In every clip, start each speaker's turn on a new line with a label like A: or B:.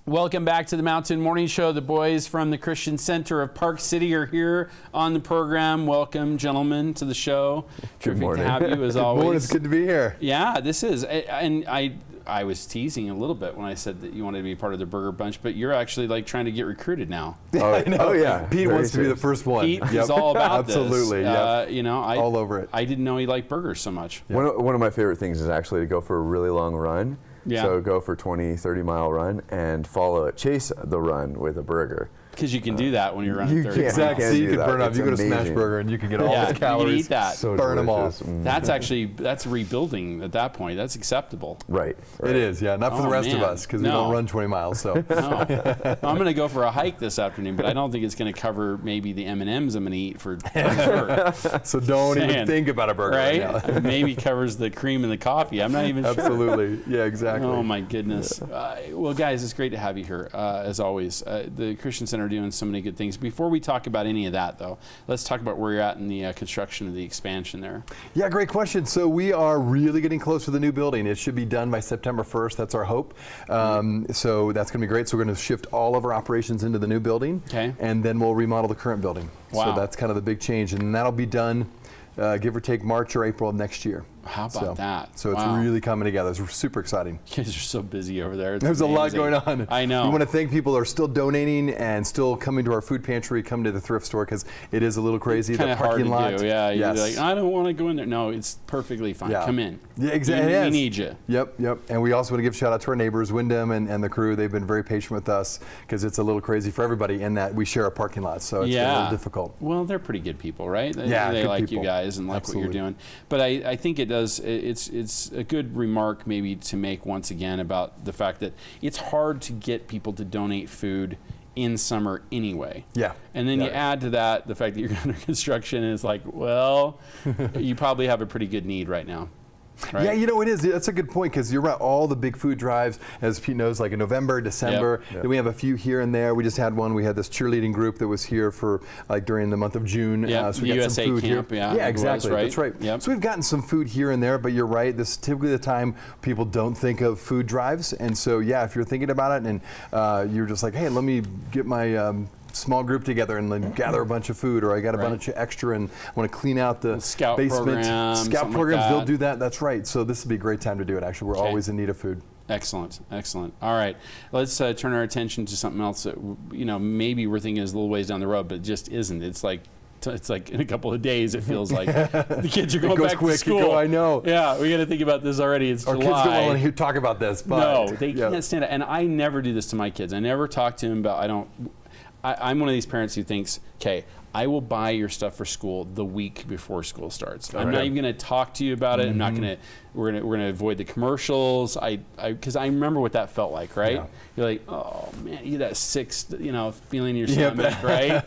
A: Welcome back to the Mountain Morning Show. The boys from the Christian Center of Park City are here on the program. Welcome, gentlemen, to the show. Terrific to have you, as always.
B: Good morning. It's good to be here.
A: Yeah, this is. And I was teasing a little bit when I said that you wanted to be part of the Burger Bunch, but you're actually like trying to get recruited now.
B: Oh yeah. Pete wants to be the first one.
A: Pete is all about this.
B: Absolutely. Yeah.
A: You know,
B: all over it.
A: I didn't know he liked burgers so much.
C: One of my favorite things is actually to go for a really long run.
A: Yeah.
C: So go for 20, 30-mile run and chase the run with a burger.
A: Because you can do that when you're running 30 miles.
B: Exactly. So you can burn up. You go to
C: amazing.
B: Smashburger and you can get all those calories.
A: You can eat that.
C: So
B: burn
C: delicious.
B: them
C: Mm.
A: That's rebuilding at that point. That's acceptable.
C: Right.
B: It is, yeah. Not for the rest of
A: man.
B: us because we
A: No.
B: don't run 20 miles. So
A: No. I'm going to go for a hike this afternoon, but I don't think it's going to cover maybe the M&Ms I'm going to eat for sure.
B: so don't even think about a burger right now.
A: Right? Maybe covers the cream and the coffee. I'm not even sure.
B: Absolutely. Yeah, exactly.
A: Oh my goodness. Well, guys, it's great to have you here, as always. The Christian Center are doing so many good things. Before we talk about any of that, though, let's talk about where you're at in the construction of the expansion there.
B: Yeah, great question. So we are really getting close to the new building. It should be done by September 1st. That's our hope. So that's going to be great. So we're going to shift all of our operations into the new building.
A: Okay.
B: And then we'll remodel the current building.
A: Wow.
B: So that's kind of the big change. And that'll be done, give or take, March or April of next year.
A: How about that?
B: So it's really coming together. It's super exciting.
A: You guys are so busy over there. It's
B: There's
A: amazing.
B: a lot going on.
A: I know.
B: We want to thank people who are still donating and still coming to our food pantry, coming to the thrift store because it is a little crazy.
A: Kind
B: The
A: of hard
B: parking
A: to
B: lot.
A: do. Yeah,
B: Yes.
A: you're like, I don't want to go in there. No, it's perfectly fine.
B: Yeah.
A: Come in.
B: Yeah, exactly.
A: We need you.
B: Yep. And we also want to give a shout out to our neighbors, Wyndham and the crew. They've been very patient with us because it's a little crazy for everybody in that we share a parking lot, so it's a little difficult.
A: Well, they're pretty good people, right? They
B: good
A: like
B: people.
A: you guys and like
B: Absolutely.
A: what you're doing. But I think it does. It's a good remark maybe to make once again about the fact that it's hard to get people to donate food in summer anyway.
B: Yeah.
A: And then you add to that the fact that you're under construction and it's like, well, you probably have a pretty good need right now. Right?
B: Yeah, you know, it is. That's a good point because you're right. All the big food drives, as Pete knows, like in November, December.
C: Yep.
B: Then we have a few here and there. We just had one. We had this cheerleading group that was here for like during the month of June.
A: Yeah,
B: so we
A: the
B: got
A: USA
B: some food
A: camp,
B: here.
A: yeah,
B: Yeah,
A: it was,
B: exactly.
A: right?
B: That's right.
A: Yep.
B: So we've gotten some food here and there, but you're right. This is typically the time people don't think of food drives. And so, yeah, if you're thinking about it and you're just like, hey, let me get my small group together and then gather a bunch of food, or I got a bunch of extra and want to clean out the
A: Scout
B: basement.
A: program,
B: Scout
A: something
B: programs,
A: like
B: they'll
A: that.
B: do that. That's right. So this would be a great time to do it. Actually, we're always in need of food.
A: Excellent. All right, let's turn our attention to something else that maybe we're thinking is a little ways down the road, but it just isn't. It's like in a couple of days. It feels like the kids are going
B: goes
A: back
B: quick.
A: to school.
B: I know.
A: Yeah, we got to think about this already. It's
B: Our
A: July.
B: kids don't want to talk about this, but
A: No, they can't stand it. And I never do this to my kids. I never talk to them about. I'm one of these parents who thinks, okay, I will buy your stuff for school the week before school starts. I'm not even going to talk to you about it. I'm not going to. We're going to avoid the commercials. Because I remember what that felt like, right?
B: Yeah.
A: You're like, oh man, you get that sick, feeling in your stomach, right?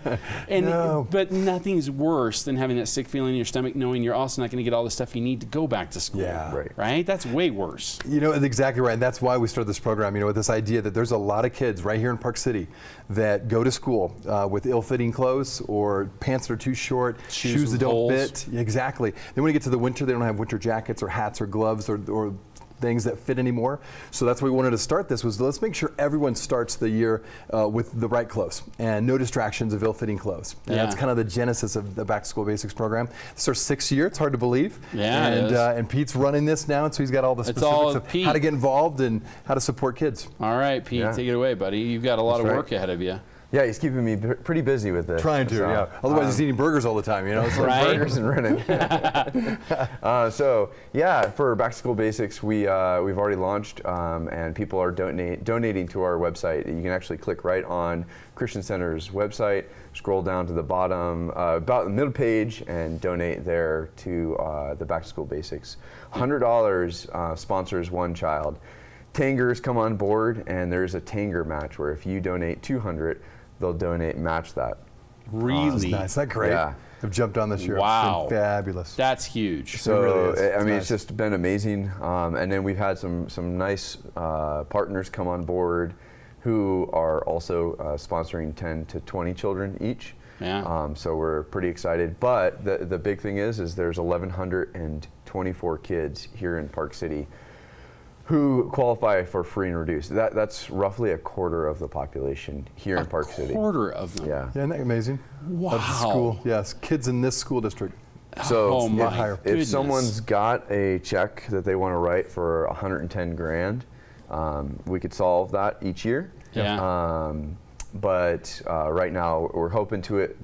A: And but nothing's worse than having that sick feeling in your stomach, knowing you're also not going to get all the stuff you need to go back to school.
B: Yeah.
A: Right. That's way worse.
B: You know, exactly right. And that's why we started this program, with this idea that there's a lot of kids right here in Park City that go to school with ill-fitting clothes or pants that are too short, shoes that don't
A: holes.
B: fit. Exactly. Then when you get to the winter, they don't have winter jackets or hats or gloves or things that fit anymore. So that's why we wanted to start this, was let's make sure everyone starts the year with the right clothes and no distractions of ill-fitting clothes. And that's kind of the genesis of the Back to School Basics program. It's our 6th year. It's hard to believe.
A: Yeah,
B: and Pete's running this now, and so he's got all the specifics of how to get involved and how to support kids.
A: All right, Pete, take it away, buddy. You've got a lot of work ahead of you.
C: Yeah, he's keeping me pretty busy with this.
B: Trying to, yeah. Otherwise, he's eating burgers all the time, So
A: Right.
C: Burgers and running. So yeah, for Back to School Basics, we've already launched, and people are donating to our website. You can actually click right on Christian Center's website, scroll down to the bottom, about the middle page, and donate there to the Back to School Basics. $100 sponsors one child. Tangers come on board, and there's a Tanger match where if you donate $200, they'll match that.
A: Really?
B: That's nice. Isn't that great?
C: Yeah.
B: I've jumped on this year.
A: Wow.
B: It's been fabulous.
A: That's huge.
C: So
B: really is.
C: I mean,
B: Nice.
C: it's just been amazing. And then we've had some nice partners come on board who are also sponsoring 10 to 20 children each.
A: Yeah.
C: So we're pretty excited. But the big thing is there's 1,124 kids here in Park City who qualify for free and reduced. That's roughly a quarter of the population here in Park City.
A: A quarter of them.
C: Yeah.
B: Yeah, isn't that amazing?
A: Wow.
B: Of the school. Yes, kids in this school district.
C: So
A: Oh my
B: higher.
C: if
A: goodness.
C: someone's got a check that they want to write for 110 grand, we could solve that each year.
A: Yeah.
C: But right now we're hoping to it.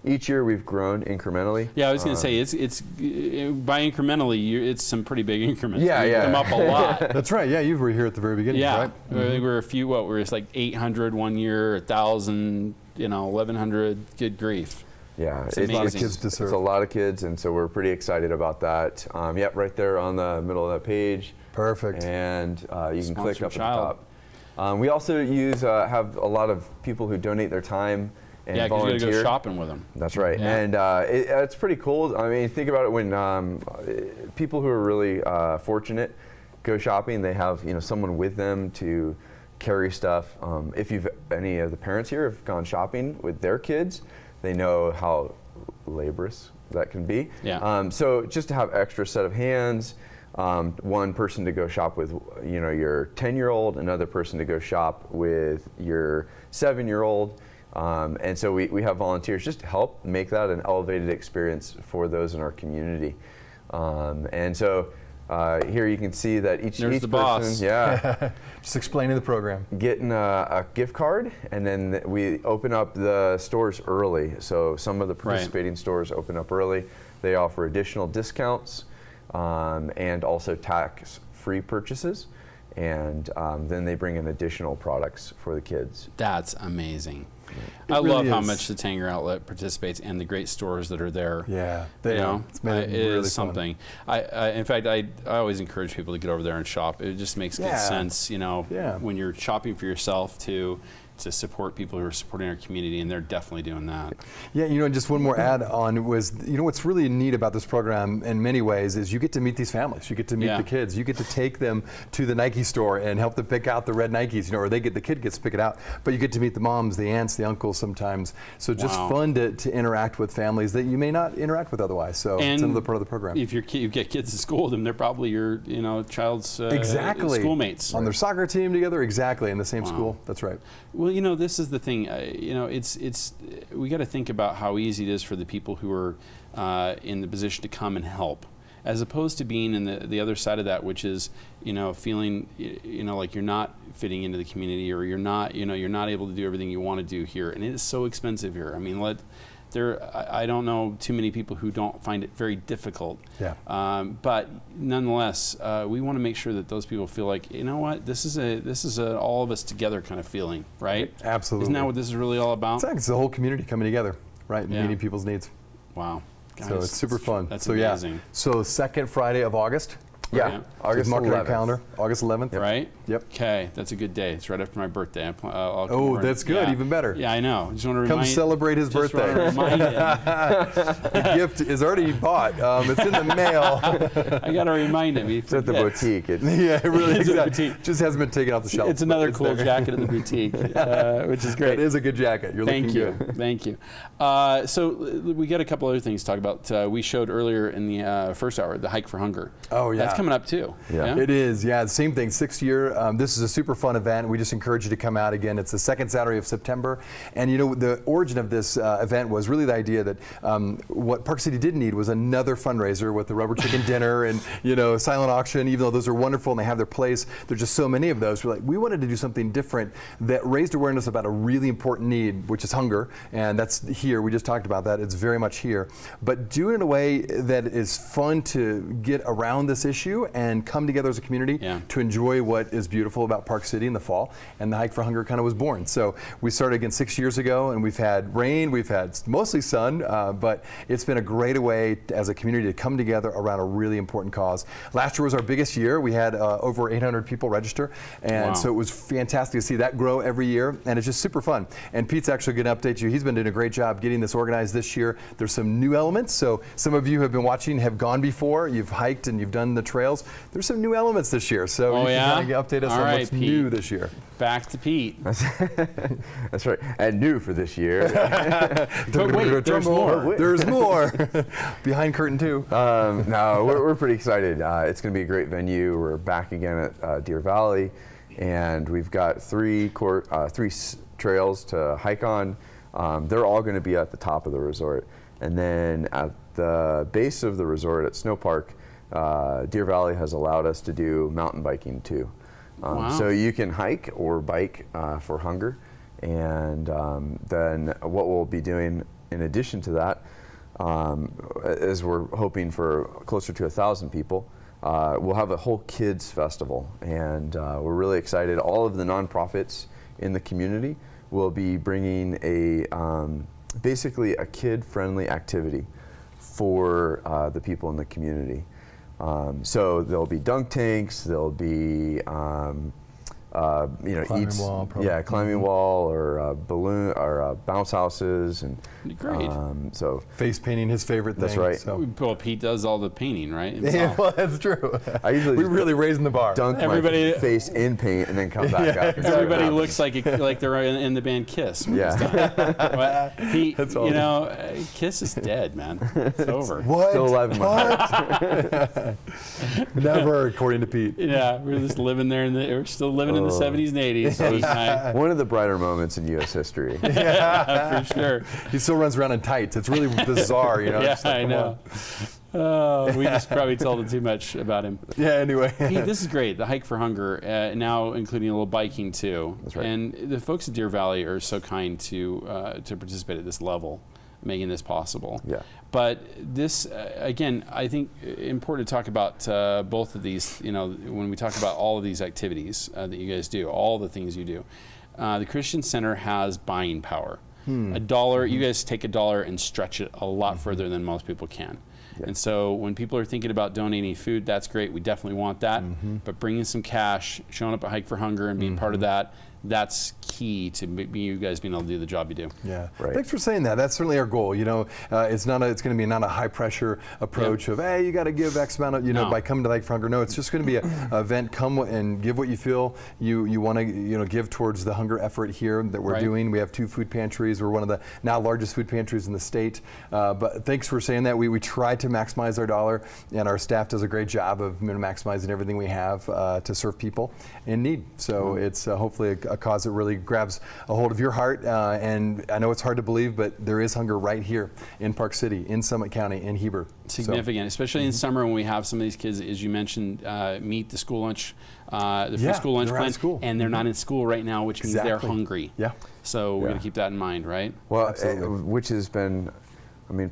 C: Each year we've grown incrementally.
A: Yeah, I was going to say it's by incrementally, it's some pretty big increments.
C: Yeah,
A: We've
C: yeah.
A: come up a lot.
B: That's right. Yeah, you were here at the very beginning,
A: Yeah,
B: right?
A: we're a few. What we're just like 800 one year, 1,000, 1,100. Good grief.
C: Yeah,
A: It's
B: A lot of
A: amazing.
B: kids to
C: It's
B: serve.
C: a lot of kids, and so we're pretty excited about that. Yep, right there on the middle of that page.
B: Perfect.
C: And you can click
A: Sponsor
C: up
A: child.
C: at the top. We also have a lot of people who donate their time and
A: Yeah, because you
C: volunteer.
A: got to go shopping with them.
C: That's right,
A: Yeah.
C: and it's pretty cool. I mean, think about it when people who are really fortunate go shopping. They have someone with them to carry stuff. If any of the parents here have gone shopping with their kids, they know how laborious that can be.
A: Yeah.
C: So just to have extra set of hands, one person to go shop with, your 10-year-old, another person to go shop with your 7-year-old. And so we have volunteers just to help make that an elevated experience for those in our community. And so here you can see that each
A: There's the
C: person,
A: boss.
C: yeah,
B: Just explaining the program.
C: getting a gift card, and then we open up the stores early. So some of the participating stores open up early. They offer additional discounts and also tax-free purchases. And then they bring in additional products for the kids.
A: That's amazing.
B: It
A: I love
B: really
A: how
B: is.
A: much the Tanger Outlet participates and the great stores that are there.
B: Yeah,
A: You know,
B: it's made it
A: it
B: really
A: is
B: fun.
A: something. In fact, I always encourage people to get over there and shop. It just makes good
B: Yeah.
A: sense,
B: Yeah.
A: when you're shopping for yourself to support people who are supporting our community, and they're definitely doing that.
B: Yeah, just one more add on was, what's really neat about this program in many ways is you get to meet these families. You get to meet
A: Yeah.
B: the kids. You get to take them to the Nike store and help them pick out the red Nikes, or the kid gets to pick it out. But you get to meet the moms, the aunts, the uncles sometimes. So just
A: Wow.
B: fun to interact with families that you may not interact with otherwise. So it's
A: And
B: another part of the program.
A: If you get kids to school with them, they're probably your child's
B: Exactly.
A: schoolmates.
B: On their soccer team together, exactly, in the same
A: Wow.
B: school. That's right.
A: Well, this is the thing. It's we got to think about how easy it is for the people who are in the position to come and help, as opposed to being in the other side of that, which is feeling like you're not fitting into the community, or you're not able to do everything you want to do here, and it is so expensive here. I mean, I don't know too many people who don't find it very difficult.
B: Yeah.
A: But nonetheless, we want to make sure that those people feel like, what, this is a all of us together kind of feeling, right?
B: Absolutely.
A: Isn't that what this is really all about?
B: It's the whole community coming together, right, and
A: Yeah.
B: meeting people's needs.
A: Wow. Guys,
B: So it's super fun.
A: That's
B: so
A: amazing.
B: Yeah. So second Friday of August.
C: Yeah,
A: Yeah.
C: August
B: Mark it on your
C: 11th.
B: calendar. August 11th.
A: Right?
B: Yep.
A: Okay, that's a good day. It's right after my birthday. I'll come
B: Oh,
A: over and-
B: that's good. Even better.
A: Yeah, I know. Just want to
B: Come
A: remind.
B: celebrate his
A: just
B: birthday.
A: wanna remind him.
B: The gift is already bought. It's in the mail.
A: I got to remind him. He
C: It's at the
A: forgets.
C: boutique. It's,
B: Yeah, it really
A: It's a
B: exactly.
A: boutique.
B: Just hasn't been taken off the shelf.
A: It's another
B: but
A: cool
B: there.
A: jacket at the boutique, which is great.
B: That is a good jacket. You're
A: Thank
B: looking
A: you.
B: good.
A: Thank you. So we got a couple other things to talk about. We showed earlier in the first hour the Hike for Hunger.
B: Oh, yeah.
A: That's coming up too.
C: Yeah.
B: It is, yeah. Same thing, 6th year. This is a super fun event. We just encourage you to come out again. It's the second Saturday of September. And the origin of this event was really the idea that what Park City did need was another fundraiser with the rubber chicken dinner and, silent auction. Even though those are wonderful and they have their place, there's just so many of those. We're like, we wanted to do something different that raised awareness about a really important need, which is hunger. And that's here. We just talked about that. It's very much here. But do it in a way that is fun to get around this issue and come together as a community to enjoy what is beautiful about Park City in the fall. And the Hike for Hunger kind of was born. So we started again 6 years ago, and we've had rain, we've had mostly sun, but it's been a great way as a community to come together around a really important cause. Last year was our biggest year. We had over 800 people register, and
A: Wow.
B: so it was fantastic to see that grow every year, and it's just super fun. And Pete's actually going to update you. He's been doing a great job getting this organized this year. There's some new elements, so some of you have been watching, have gone before, you've hiked and you've done the trail. trails. There's some new elements this year, so
A: Oh,
B: you
A: yeah?
B: can kind of update us
A: All
B: on
A: right,
B: what's
A: Pete.
B: new this year.
A: Back to Pete.
C: That's right. And new for this year.
A: But wait, there's more.
B: There's more. Behind curtain 2.
C: No, we're pretty excited. It's going to be a great venue. We're back again at Deer Valley, and we've got three trails to hike on. They're all going to be at the top of the resort. And then at the base of the resort at Snow Park, Deer Valley has allowed us to do mountain biking too.
A: Wow.
C: So you can hike or bike for hunger. And then what we'll be doing in addition to that, is we're hoping for closer to 1,000 people. We'll have a whole kids festival, and we're really excited. All of the nonprofits in the community will be bringing a basically a kid-friendly activity for the people in the community. So there'll be dunk tanks, there'll be
B: Climbing wall, probably.
C: yeah, climbing wall or balloon or bounce houses, and
A: Great.
C: so
B: Face painting, his favorite thing.
C: That's right.
B: So.
A: Well, Pete does all the painting, right?
B: Yeah,
A: himself.
B: well, that's true.
C: I usually
B: We're
C: just
B: really raising the bar.
C: dunk
A: Everybody-
C: my face in paint and then come back up. and see what
A: Everybody
C: happens.
A: looks like they're in the band Kiss. when it's
C: Yeah.
A: done. But Pete,
B: That's
A: you
B: awesome.
A: know, Kiss is dead, man. It's over.
B: What?
C: Still alive in my heart.
B: Never, according to Pete.
A: Yeah, we're just living there, we're still living in the
C: Oh.
A: 70s and 80s. Pete and I.
C: One of the brighter moments in U.S. history.
A: Yeah, for sure.
B: He still runs around in tights. It's really bizarre, you know.
A: Yeah,
B: It's like,
A: I
B: come
A: know. We just probably told him too much about him.
B: on. Yeah, anyway.
A: Pete, this is great. The Hike for Hunger, now including a little biking too.
C: That's right.
A: And the folks at Deer Valley are so kind to participate at this level, making this possible.
C: Yeah.
A: But this, again, I think important to talk about both of these. You know, when we talk about all of these activities that you guys do, all the things you do, the Christian Center has buying power. $1, you guys take $1 and stretch it a lot further than most people can.
C: Yeah.
A: And so when people are thinking about donating food, that's great. We definitely want that. But bringing some cash, showing up at Hike for Hunger and being part of that, that's key to you guys being able to do the job you do.
B: Yeah.
C: Right.
B: Thanks for saying that. That's certainly our goal. You know, it's going to be not a high pressure approach of, hey, you got to give X amount of,
A: No.
B: by coming to Hike for Hunger. No, it's just going to be an event. Come and give what you feel you want to, give towards the hunger effort here that we're
A: Right.
B: doing. We have 2 food pantries. We're one of the now largest food pantries in the state. But thanks for saying that. We try to maximize our dollar, and our staff does a great job of maximizing everything we have to serve people in need. So it's hopefully a cause that really grabs a hold of your heart. And I know it's hard to believe, but there is hunger right here in Park City, in Summit County, in Heber.
A: Significant, especially in summer when we have some of these kids, as you mentioned, meet the school lunch, the free
B: Yeah,
A: school lunch
B: they're out of
A: plan,
B: school.
A: and they're not in school right now, which means they're
B: Exactly.
A: hungry.
B: Yeah.
A: So we're
C: Yeah.
A: going to keep that in mind, right?
C: Well,
B: Absolutely.
C: which has been,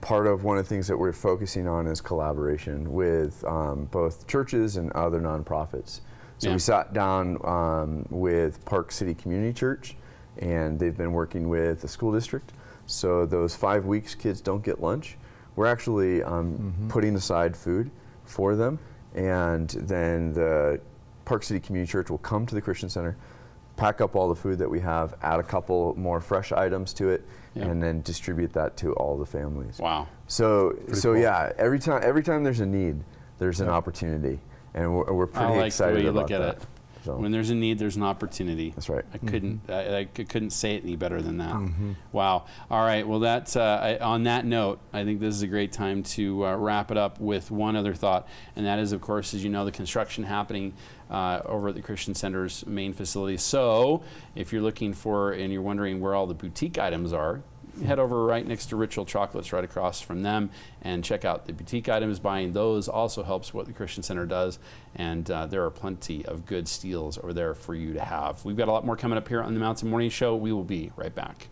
C: part of one of the things that we're focusing on is collaboration with both churches and other nonprofits. So
A: Yeah.
C: we sat down with Park City Community Church, and they've been working with the school district. So those 5 weeks kids don't get lunch. We're actually putting aside food for them, and then the Park City Community Church will come to the Christian Center, pack up all the food that we have, add a couple more fresh items to it,
A: Yeah.
C: and then distribute that to all the families.
A: Wow.
C: So
B: cool.
C: yeah, every time there's a need, there's an opportunity, and we're
A: I
C: pretty
A: like the
C: excited
A: way you
C: about
A: look at
C: that.
A: it.
C: So,
A: When there's a need, there's an opportunity.
C: that's right.
A: I couldn't say it any better than that. Wow. All right. Well, on that note, I think this is a great time to wrap it up with one other thought, and that is, of course, as you know, the construction happening over at the Christian Center's main facility. So, if you're looking for and you're wondering where all the boutique items are, head over right next to Ritual Chocolates, right across from them, and check out the boutique items. Buying those also helps what the Christian Center does, and there are plenty of good steals over there for you to have. We've got a lot more coming up here on the Mountain Morning Show. We will be right back.